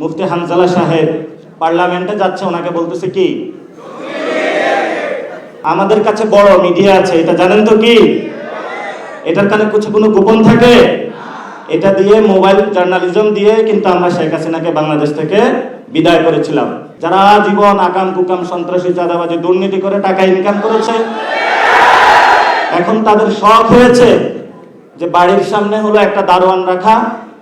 মুফতি হানজালা সাহেব পার্লামেন্টে যাচ্ছে, ওনাকে বলতেছে কি, আমাদের কাছে বড় মিডিয়া আছে, এটা জানেন তো কি, এটার কানে কোনো গোপন থাকে? এটা দিয়ে মোবাইল জার্নালিজম দিয়ে কিন্তু আমরা শেখ হাসিনাকে বাংলাদেশ থেকে বিদায় করেছিলাম। যারা জীবন আকাম কুকাম সন্ত্রাসী চাঁদাবাজি দুর্নীতি করে টাকা ইনকাম করেছে, এখন তাদের শখ হয়েছে যে বাড়ির সামনে হলো একটা দারোয়ান রাখা,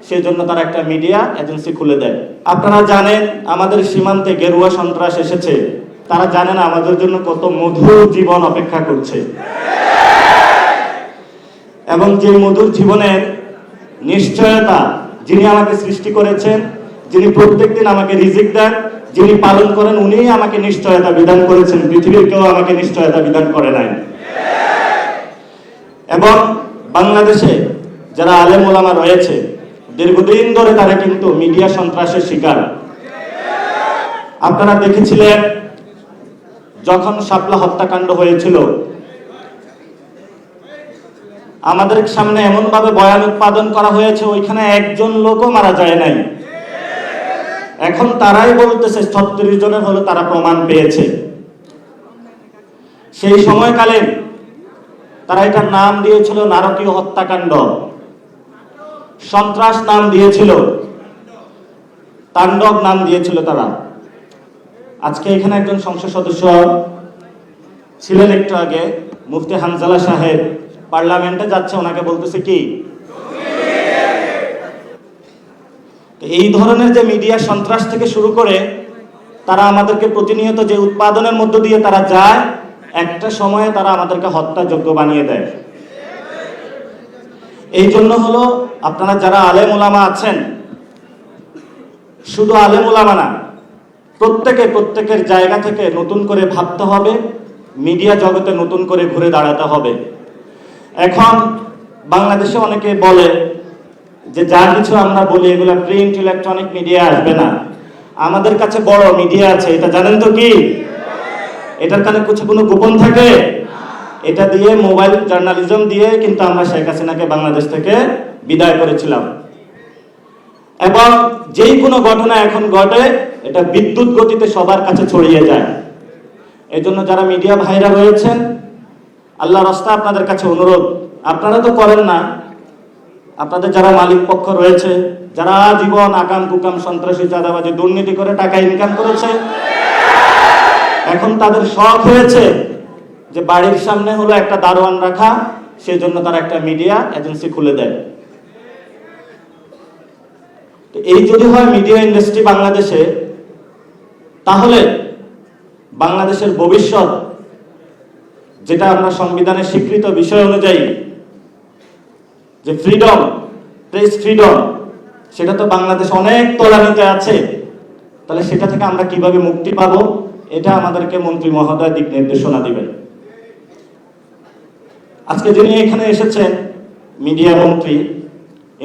সেই জন্য তারা একটা মিডিয়া এজেন্সি খুলে দেয়। আপনারা জানেন আমাদের সীমান্তে গেরুয়া সন্ত্রাস এসেছে, তারা জানেন আমাদের জন্য কত মধুর জীবন অপেক্ষা করছে, এবং যে মধুর জীবনের নিশ্চয়তা যিনি আমাকে সৃষ্টি করেছেন, যিনি প্রত্যেকদিন আমাকে রিজিক দেন, যিনি পালন করেন, উনি আমাকে নিশ্চয়তা বিধান করেছেন, পৃথিবীর কেউ আমাকে নিশ্চয়তা বিধান করে নাই। এবং বাংলাদেশে যারা আলেম ওলামা রয়েছে দীর্ঘদিন ধরে তারা কিন্তু মিডিয়া সন্ত্রাসের শিকার। আপনারা দেখেছিলেন যখন শাপলা হত্যাকাণ্ড হয়েছিল, আমাদের সামনে এমন ভাবে বয়ান উৎপাদন করা হয়েছে, ওইখানে একজন লোকও মারা যায় নাই। এখন তারাই বলতেছে 36 জনের হলো তারা প্রমাণ পেয়েছে। সেই সময়কালে তারা এটার নাম দিয়েছিল নারকীয় হত্যাকাণ্ড, সন্ত্রাস নাম দিয়েছিল, তাণ্ডব নাম দিয়েছিল তারা। আজকে এখানে একজন সংসদ সদস্য ছিলেন একটু আগে, মুফতি হানজালা সাহেব পার্লামেন্টে যাচ্ছে, ওনাকে বলতেছে কি, এই ধরনের যে মিডিয়া সন্ত্রাস থেকে শুরু করে তারা আমাদেরকে প্রতিনিয়ত যে উৎপাদনের মধ্য দিয়ে তারা যায়, একটা সময়ে তারা আমাদেরকে হত্যাযোগ্য বানিয়ে দেয়। এই জন্য হলো আপনারা যারা আলেম ওলামা আছেন, শুধু আলেম ওলামা না, প্রত্যেকের জায়গা থেকে নতুন করে ভাবতে হবে, মিডিয়া জগতে নতুন করে ঘুরে দাঁড়াতে হবে। এখন বাংলাদেশে অনেকে বলে যে যা কিছু আমরা বলি এগুলো প্রিন্ট ইলেকট্রনিক মিডিয়া আসবে না, আমাদের কাছে বড় মিডিয়া আছে, এটা জানেন তো কি, এটার কানে কোনো গোপন থাকে? এটা দিয়ে মোবাইল জার্নালিজম দিয়ে কিন্তু আমরা শেখ হাসিনাকে বাংলাদেশ থেকে বিদায় করেছিলাম। এবং যেই কোনো ঘটনা এখন ঘটে এটা বিদ্যুৎ গতিতে সবার কাছে ছড়িয়ে যায়। এই জন্য যারা মিডিয়া ভাইরা রয়েছেন, আল্লাহর রাস্তায় আপনাদের কাছে অনুরোধ, আপনারা তো করেন না, আপনাদের যারা মালিক পক্ষ রয়েছে, যারা জীবন আকাম কুকাম সন্ত্রাসী চাঁদাবাজি দুর্নীতি করে টাকা ইনকাম করেছে, এখন তাদের শখ হয়েছে যে বাড়ির সামনে হলো একটা দারোয়ান রাখা, সেই জন্য তারা একটা মিডিয়া এজেন্সি খুলে দেয়। এই যদি হয় মিডিয়া ইন্ডাস্ট্রি বাংলাদেশে, তাহলে বাংলাদেশের ভবিষ্যৎ, যেটা আমরা সংবিধানের স্বীকৃত বিষয় অনুযায়ী যে ফ্রিডম, প্রেস ফ্রিডম, সেটা তো বাংলাদেশ অনেক তলানিতে আছে। তাহলে সেটা থেকে আমরা কিভাবে মুক্তি পাবো, এটা আমাদেরকে মন্ত্রী মহোদয় দিক নির্দেশনা দিবেন। আজকে যিনি এখানে এসেছেন মিডিয়া মন্ত্রী,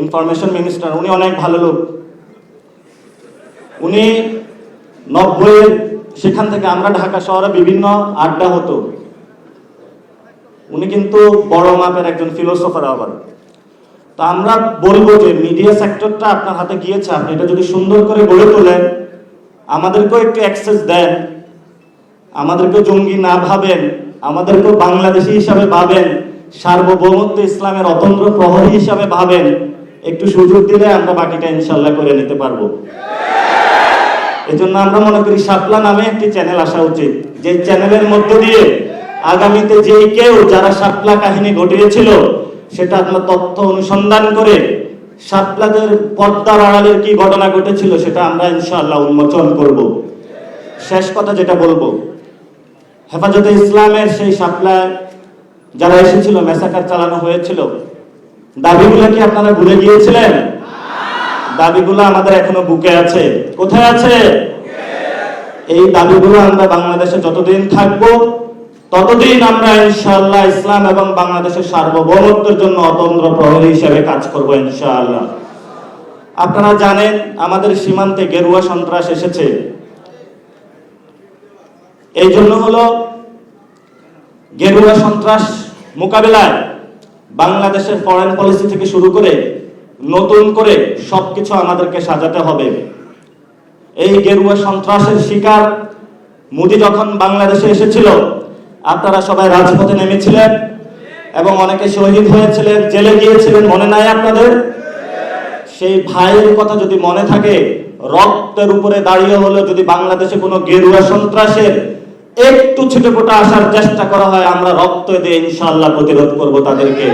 ইনফরমেশন মিনিস্টার, উনি অনেক ভালো লোক। উনি 90-এর সেখান থেকে আমরা ঢাকা শহরে বিভিন্ন আড্ডা হতো, উনি কিন্তু বড় মাপের একজন ফিলোসফার আবার। তো আমরা বলবো যে মিডিয়া সেক্টরটা আপনার হাতে গিয়েছে, আপনি এটা যদি সুন্দর করে গড়ে তোলেন, আমাদেরকেও একটু অ্যাক্সেস দেন, আমাদেরকে জঙ্গি না ভাবেন, আমাদেরকেও বাংলাদেশি হিসাবে ভাবেন, সার্বভৌমত্ব ইসলামের অতন্ত্র প্রহরী হিসাবে ভাবেন, একটু সুযোগ দিলে আমরা বাকিটা ইনশাল্লাহ করে নিতে পারবো। এজন্য আমরা মনে করি শাপলা নামে একটি চ্যানেল আসা উচিত, যে চ্যানেলের মধ্য দিয়ে আগামীতে যে কেউ যারা শাপলা কাহিনী ঘটিয়েছিল সেটা আপনার তথ্য অনুসন্ধান করে শাপলাদের পর্দার আড়ালের কি ঘটনা ঘটেছিল সেটা আমরা ইনশাআল্লাহ উন্মোচন করব। শেষ কথা যেটা বলবো, হেফাজতে ইসলামের সেই শাপলায় যারা এসেছিল, ম্যাসাকার চালানো হয়েছিল, দাবিগুলো কি আপনারা ভুলে গিয়েছিলেন? দাবিগুলো আমাদের এখনো বুকে আছে। কোথায় আছে? এই দাবিগুলো আমরা বাংলাদেশে যতদিন থাকবো ততদিন আমরা ইনশাআল্লাহ ইসলাম এবং বাংলাদেশের সার্বভৌমত্বের জন্য অতন্ত্র প্রহরী হিসেবে কাজ করব ইনশাআল্লাহ। আপনারা জানেন আমাদের সীমান্তে গেরুয়া সন্ত্রাস এসেছে, এই জন্য হলো গেরুয়া সন্ত্রাস মোকাবেলায় বাংলাদেশের ফরেন পলিসি থেকে শুরু করে নতুন করে সবকিছু আমাদেরকে সাজাতে হবে। এই গেরুয়া সন্ত্রাসের শিকার। মোদি যখন বাংলাদেশে এসেছিল আপনারা সবাই রাজপথে নেমেছিলেন এবং অনেকে শহীদ হয়েছিলেন, জেলে গিয়েছিলেন, মনে নাই আপনাদের? সেই ভাইয়ের কথা যদি মনে থাকে, রক্তের উপরে দাঁড়িয়ে হলো যদি বাংলাদেশে কোনো গেরুয়া সন্ত্রাসের একটু ছিটেফোঁটা আসার চেষ্টা করা হয়, আমরা রক্ত দিয়ে ইনশাআল্লাহ প্রতিরোধ করব তাদেরকে।